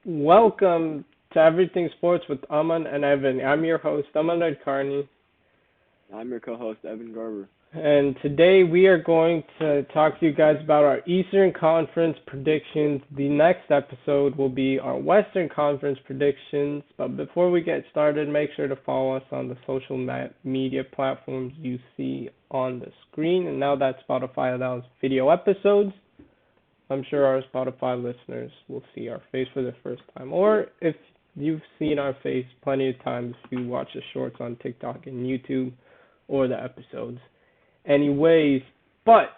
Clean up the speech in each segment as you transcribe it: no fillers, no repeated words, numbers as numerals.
Welcome to Everything Sports with Aman and Evan. I'm your host, Aman Carney, I'm your co-host, Evan Garber. and today we are going to talk to you guys about our Eastern Conference predictions. The next episode will be our Western Conference predictions. But before we get started, make sure to follow us on the social media platforms you see on the screen. And now that Spotify allows video episodes, I'm sure our Spotify listeners will see our face for the first time. Or if you've seen our face plenty of times, if you watch the shorts on TikTok and YouTube or the episodes. Anyways, but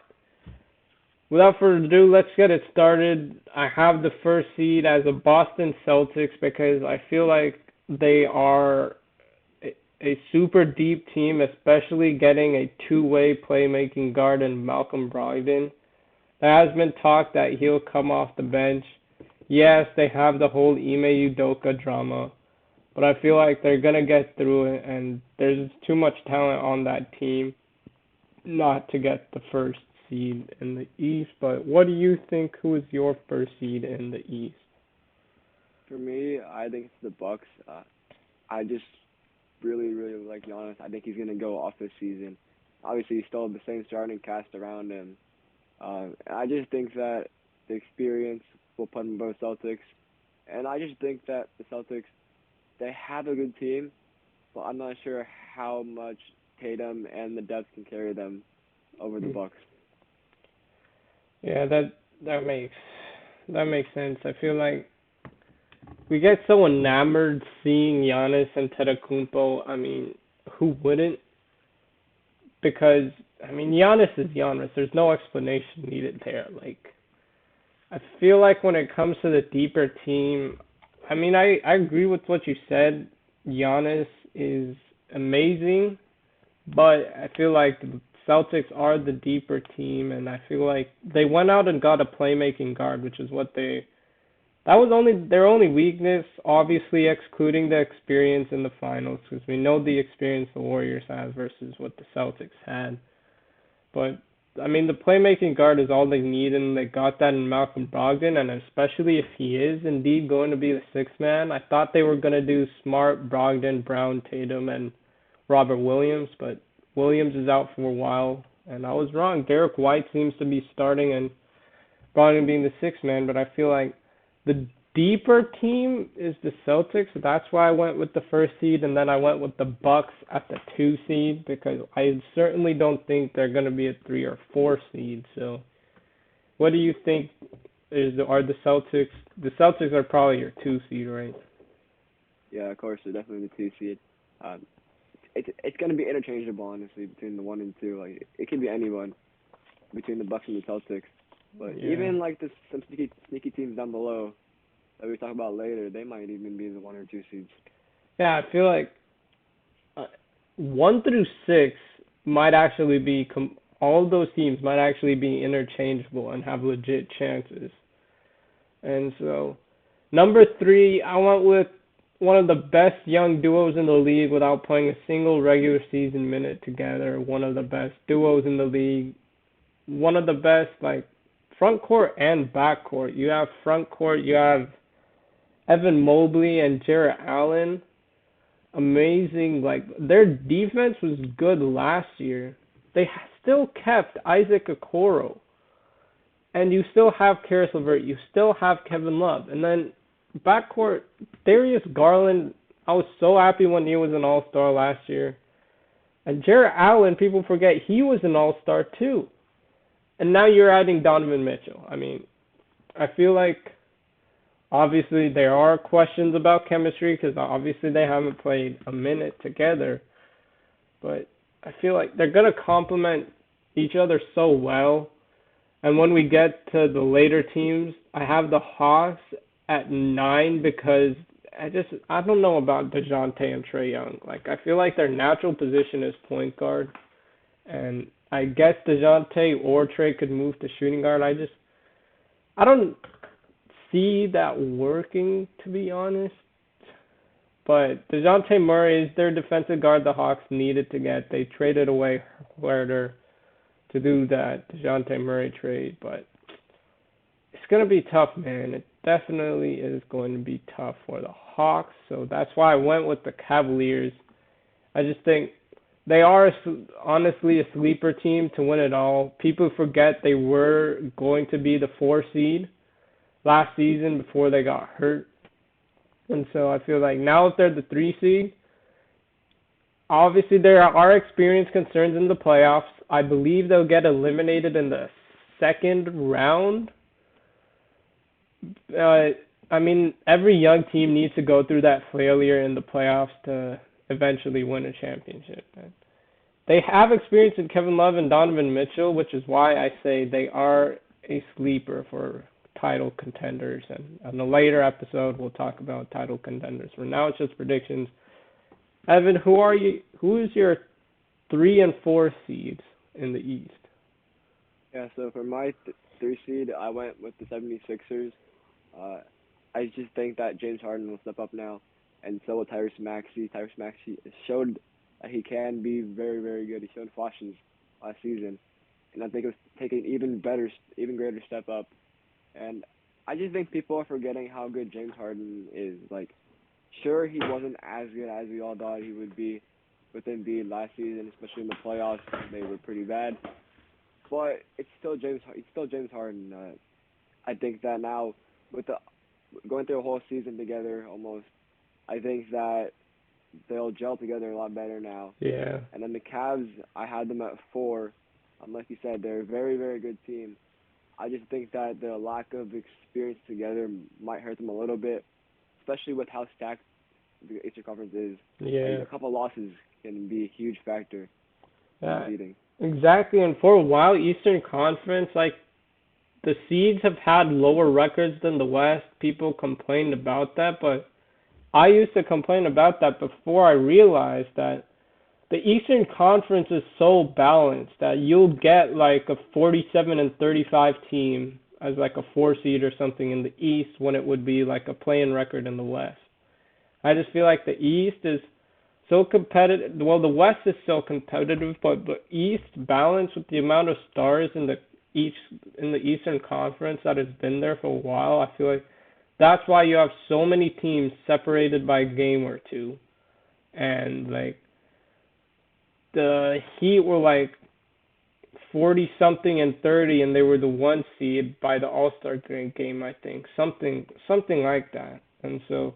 without further ado, let's get it started. I have the first seed as a Boston Celtics because I feel like they are a super deep team, especially getting a two-way playmaking guard in Malcolm Brogdon. There has been talk that he'll come off the bench. Yes, they have the whole Ime Udoka drama, but I feel like they're gonna get through it, and there's too much talent on that team not to get the first seed in the East. But what do you think? Who is your first seed in the East? For me, I think it's the Bucks. I just really like Giannis. I think he's gonna go off this season. Obviously, he still has the same starting cast around him. I just think that the experience will put in both Celtics, and I just think that the Celtics they have a good team, but I'm not sure how much Tatum and the depth can carry them over the Bucks. Yeah, that makes sense. I feel like we get so enamored seeing Giannis and Antetokounmpo. I mean, who wouldn't? Because I mean, Giannis is Giannis. There's no explanation needed there. Like, I feel like when it comes to the deeper team, I mean, I agree with what you said. Giannis is amazing, but I feel like the Celtics are the deeper team, and I feel like they went out and got a playmaking guard, which is what they that was only their only weakness, obviously excluding the experience in the finals, because we know the experience the Warriors have versus what the Celtics had. But I mean, the playmaking guard is all they need, and they got that in Malcolm Brogdon, and especially if he is indeed going to be the sixth man. I thought they were going to do Smart, Brogdon, Brown, Tatum, and Robert Williams, but Williams is out for a while, and I was wrong. Derek White seems to be starting, and Brogdon being the sixth man, but I feel like the deeper team is the Celtics. That's why I went with the first seed, and then I went with the Bucks at the two seed because I certainly don't think they're going to be a three or four seed. So, what do you think are the Celtics? The Celtics are probably your two seed, right? Yeah, of course, they're definitely the two seed. Um, it's gonna be interchangeable, honestly, between the one and two. Like it could be anyone between the Bucks and the Celtics. But Yeah. even like some sneaky teams down below that we talk about later, they might even be the one or two seeds. Yeah, I feel like uh, one through six might actually be all of those teams might actually be interchangeable and have legit chances. And so, number three, I went with one of the best young duos in the league without playing a single regular season minute together. One of the best duos in the league. One of the best, like, front court and back court. You have front court, you have Evan Mobley and Jarrett Allen. Amazing. Like, their defense was good last year. They still kept Isaac Okoro, and you still have Karis LeVert, you still have Kevin Love, and then backcourt Darius Garland. I was so happy when he was an All Star last year, and Jarrett Allen. People forget he was an All Star too, and now you're adding Donovan Mitchell. I mean, I feel like obviously there are questions about chemistry because obviously they haven't played a minute together, but I feel like they're gonna complement each other so well. And when we get to the later teams, I have the Hawks at 9 because I don't know about DeJounte and Trae Young. Like I feel like their natural position is point guard, and I guess DeJounte or Trae could move to shooting guard. I don't see that working, to be honest. But DeJounte Murray is their defensive guard the Hawks needed to get. They traded away Huerter to do that DeJounte Murray trade, but it's going to be tough, man. It definitely is going to be tough for the Hawks. So that's why I went with the Cavaliers. I just think they are honestly a sleeper team to win it all. People forget they were going to be the 4 seed last season before they got hurt. And so I feel like now if they're the 3 seed, obviously there are experience concerns in the playoffs. I believe they'll get eliminated in the second round. Uh, I mean, every young team needs to go through that failure in the playoffs to eventually win a championship. They have experience in Kevin Love and Donovan Mitchell, which is why I say they are a sleeper for title contenders. And on a later episode, we'll talk about title contenders. For now, it's just predictions. Evan, who are you? Who is your 3 and 4 seeds in the East? Yeah, so for my 3 seed, I went with the 76ers. Uh, I just think that James Harden will step up now, and so will Tyrese Maxey. Tyrese Maxey showed that he can be very, very good. He showed flashes last season, and I think it was taking even greater step up. And I just think people are forgetting how good James Harden is. Like, sure, he wasn't as good as we all thought he would be with Embiid last season, especially in the playoffs. They were pretty bad, but it's still James. It's still James Harden. I think that now with the going through a whole season together almost, I think that they'll gel together a lot better now. Yeah. And then the Cavs, I had them at 4. Like you said, they're a very, very good team. I just think that the lack of experience together might hurt them a little bit, especially with how stacked the Eastern Conference is. Yeah. A couple losses can be a huge factor in Uh, seeding. exactly. And for a while, Eastern Conference, like the seeds have had lower records than the West. People complained about that, but I used to complain about that before I realized that the Eastern Conference is so balanced that you'll get like a 47-35 team as like a 4 seed or something in the East when it would be like a playing record in the West. I just feel like the East is so competitive. Well, the West is so competitive, but the East balanced with the amount of stars East in the Eastern Conference that has been there for a while. I feel like that's why you have so many teams separated by a game or two, and like the Heat were like 40 something and 30, and they were the 1 seed by the All-Star game, I think, something like that. And so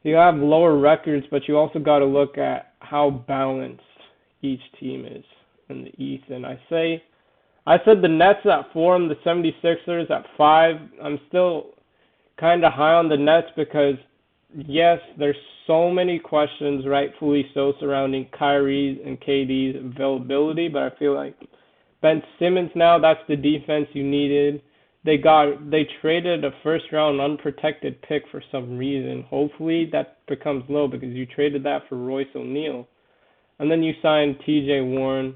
you have lower records, but you also got to look at how balanced each team is in the East. And I said the Nets at 4 and the 76ers at 5. I'm still kind of high on the Nets because yes, there's so many questions, rightfully so, surrounding Kyrie's and KD's availability, but I feel like Ben Simmons now, that's the defense you needed. They traded a first round unprotected pick for some reason. Hopefully that becomes low because you traded that for Royce O'Neal. And then you signed TJ Warren.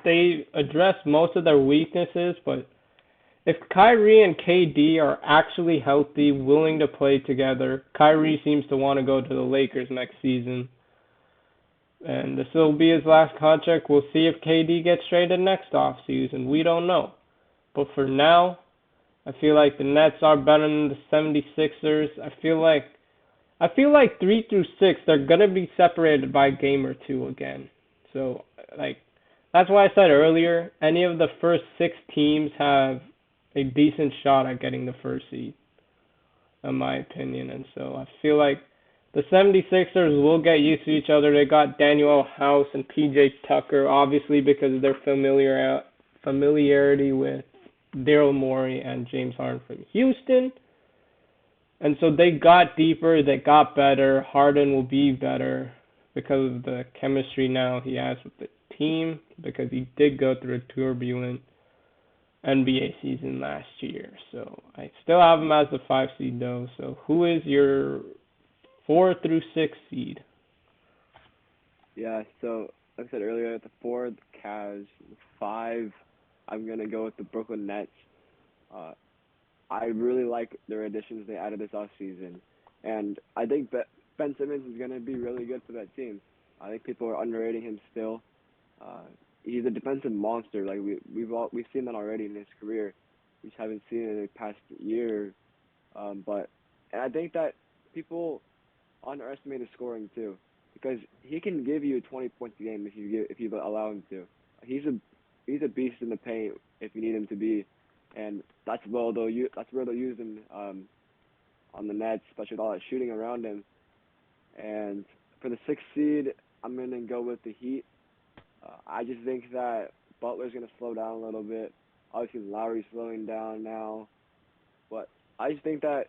They addressed most of their weaknesses, but if Kyrie and KD are actually healthy, willing to play together, Kyrie seems to want to go to the Lakers next season. And this will be his last contract. We'll see if KD gets traded next offseason. We don't know. But for now, I feel like the Nets are better than the 76ers. I feel like 3 through 6 they're going to be separated by a game or two again. So like that's why I said earlier, any of the first 6 teams have a decent shot at getting the first seed, in my opinion. And so I feel like the 76ers will get used to each other. They got Daniel House and PJ Tucker, obviously because of their familiarity with Daryl Morey and James Harden from Houston. And so they got deeper, they got better. Harden will be better because of the chemistry now he has with the team, because he did go through a turbulent NBA season last year. So I still have him as the 5 seed though. So who is your 4 through 6 seed? Yeah, so like I said earlier, at the 4, the Cavs. 5, I'm gonna go with the Brooklyn Nets. Uh, I really like their additions they added this offseason, and I think that Ben Simmons is gonna be really good for that team. I think people are underrating him still. He's a defensive monster. Like we've seen that already in his career. we just haven't seen in the past year. But and I think that people underestimate his scoring too, because he can give you 20 points a game if you allow him to. He's a he's a beast in the paint if you need him to be, and that's where they'll use him on the Nets, especially with all that shooting around him. And for the sixth seed, I'm gonna go with the Heat. I just think that Butler's gonna slow down a little bit. Obviously, Lowry's slowing down now, but I just think that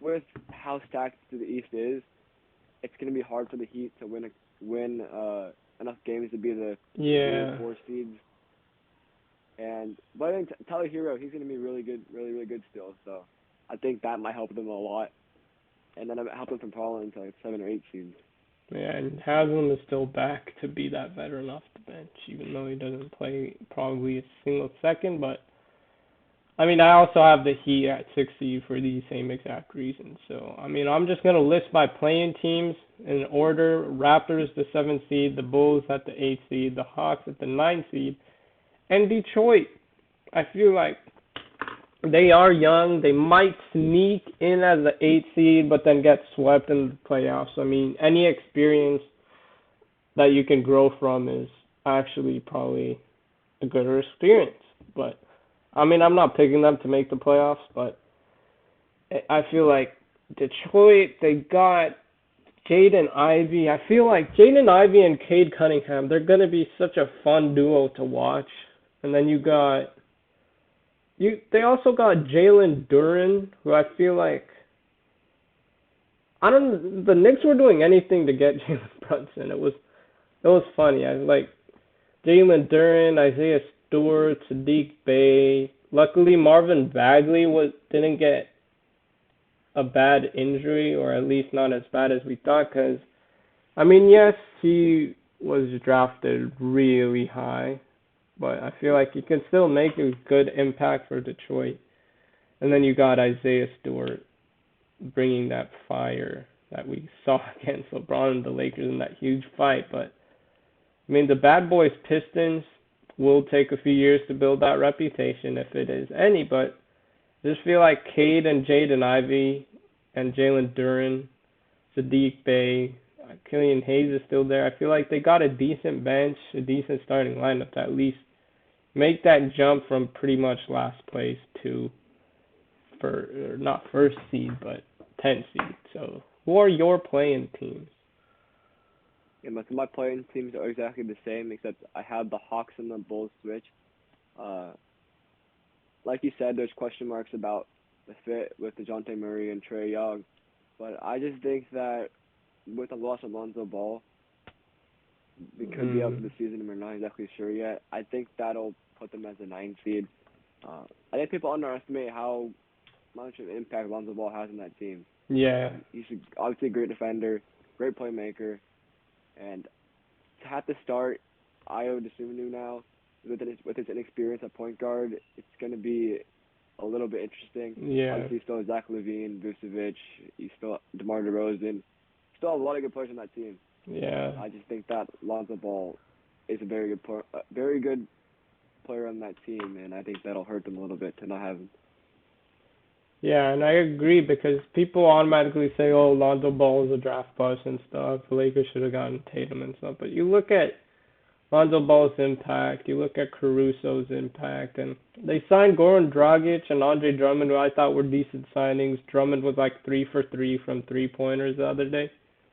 with how stacked the East is, it's going to be hard for the Heat to win enough games to be the 3 or 4 seeds. But I think Tyler Hero, he's going to be really good, really really good still. So I think that might help them a lot, and then it might help them from falling into like 7 or 8 seeds. Yeah, and Haslam is still back to be that veteran off the bench, even though he doesn't play probably a single second. But I mean, I also have the Heat at 60 for these same exact reasons. So, I mean, I'm just going to list my playing teams in order. Raptors, the 7th seed, the Bulls at the 8th seed, the Hawks at the 9th seed, and Detroit. I feel like they are young. They might sneak in as the 8th seed, but then get swept in the playoffs. I mean, any experience that you can grow from is actually probably a good experience. But I mean, I'm not picking them to make the playoffs, but I feel like Detroit, they got Jaden Ivey. I feel like Jaden Ivey and Cade Cunningham, they're going to be such a fun duo to watch. And then they also got Jalen Duren, who I feel like the Knicks were doing anything to get Jalen Brunson. It was funny. I like Jalen Duren, Isaiah Stewart, Sadiq Bey. Luckily, Marvin Bagley didn't get a bad injury, or at least not as bad as we thought. Because I mean, yes, he was drafted really high, but I feel like he can still make a good impact for Detroit. And then you got Isaiah Stewart bringing that fire that we saw against LeBron and the Lakers in that huge fight. But I mean, the Bad Boys Pistons will take a few years to build that reputation, if it is any. But I just feel like Cade and Jaden Ivey and Jalen Duren, Sadiq Bey, Killian Hayes is still there. I feel like they got a decent bench, a decent starting lineup to at least make that jump from pretty much last place to not first seed, but 10th seed. So who are your playing teams? Yeah, my playing teams are exactly the same, except I have the Hawks and the Bulls switch. Uh, like you said, there's question marks about the fit with DeJounte Murray and Trae Young, but I just think that with the loss of Lonzo Ball, we could be out for the season, and we're not exactly sure yet. I think that'll put them as a 9 seed. I think people underestimate how much of an impact Lonzo Ball has on that team. Yeah. He's obviously a great defender, great playmaker, and to have to start Ayo Dosunmu now with his inexperience at point guard, it's going to be a little bit interesting. Yeah. Obviously, you still have Zach LaVine, Vucevic, you still have DeMar DeRozan. Still have a lot of good players on that team. Yeah. I just think that Lonzo Ball is a very good player on that team, and I think that'll hurt them a little bit to not have him. Yeah, and I agree because people automatically say, "Oh, Lonzo Ball is a draft bust and stuff. The Lakers should have gotten Tatum and stuff." But you look at Lonzo Ball's impact, you look at Caruso's impact, and they signed Goran Dragic and Andre Drummond, who I thought were decent signings. Drummond was like 3 for 3 from 3-pointers the other day.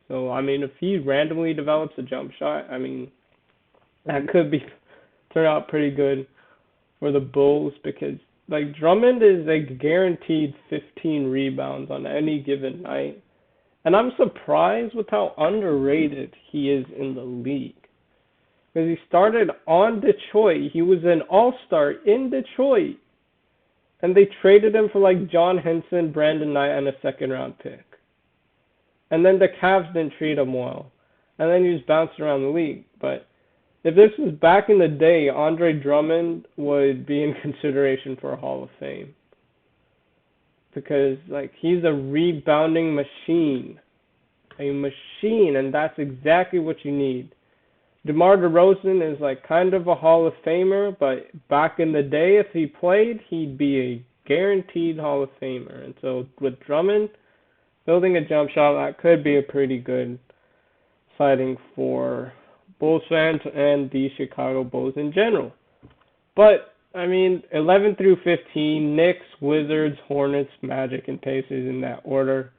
So I mean, if he randomly develops a jump shot, I mean, that could turn out pretty good for the Bulls because like Drummond is like guaranteed 15 rebounds on any given night. And I'm surprised with how underrated he is in the league. Because he started on Detroit. He was an all-star in Detroit. And they traded him for like John Henson, Brandon Knight, and a second-round pick. And then the Cavs didn't treat him well. And then he was bouncing around the league. But if this was back in the day, Andre Drummond would be in consideration for a Hall of Fame. Because like he's a rebounding machine. A machine, and that's exactly what you need. DeMar DeRozan is like kind of a Hall of Famer, but back in the day, if he played, he'd be a guaranteed Hall of Famer. And so with Drummond building a jump shot, that could be a pretty good sighting for Bulls fans and the Chicago Bulls in general. But I mean, 11 through 15, Knicks, Wizards, Hornets, Magic, and Pacers in that order.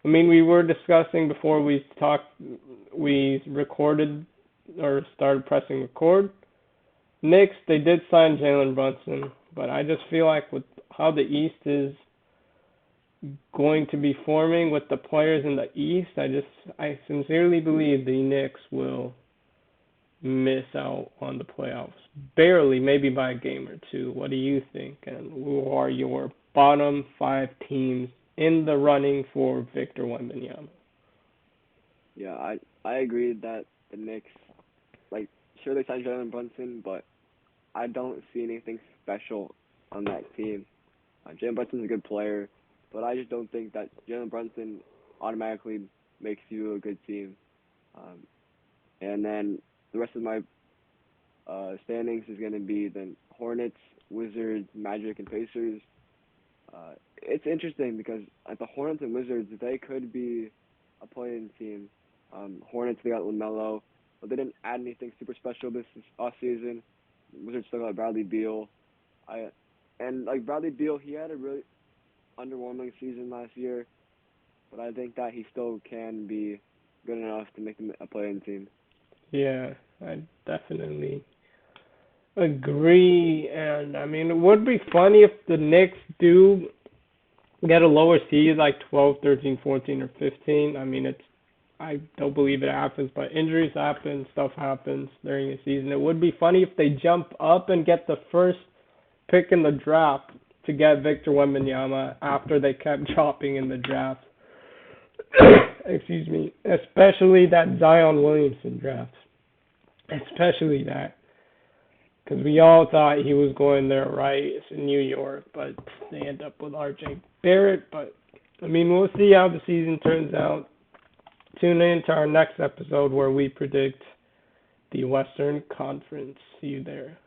I mean, we were discussing before we recorded or started pressing record. Knicks, they did sign Jalen Brunson, but I just feel like with how the East is going to be forming with the players in the East, I sincerely believe the Knicks will miss out on the playoffs. Barely, maybe by a game or two. What do you think? And who are your bottom five teams in the running for Victor Wembanyama? Yeah, I agree that the Knicks, like, sure they signed Jalen Brunson, but I don't see anything special on that team. Jalen Brunson's a good player, but I just don't think that Jalen Brunson automatically makes you a good team. Um, and then the rest of my standings is going to be the Hornets, Wizards, Magic, and Pacers. It's interesting because the Hornets and Wizards, they could be a play-in team. Hornets, they got LaMelo, but they didn't add anything super special this off season. Wizards still got Bradley Beal. And Bradley Beal, he had a really underwhelming season last year, but I think that he still can be good enough to make them a play-in team. Yeah, I definitely agree. And I mean, it would be funny if the Knicks do get a lower seed like 12, 13, 14, or 15. I mean, I don't believe it happens, but injuries happen, stuff happens during the season. It would be funny if they jump up and get the first pick in the draft to get Victor Wembanyama after they kept dropping in the draft. Excuse me. Especially that Zion Williamson draft. Especially that. Because we all thought he was going there right. It's in New York, but they end up with RJ Barrett. But, I mean, we'll see how the season turns out. Tune in to our next episode where we predict the Western Conference. See you there.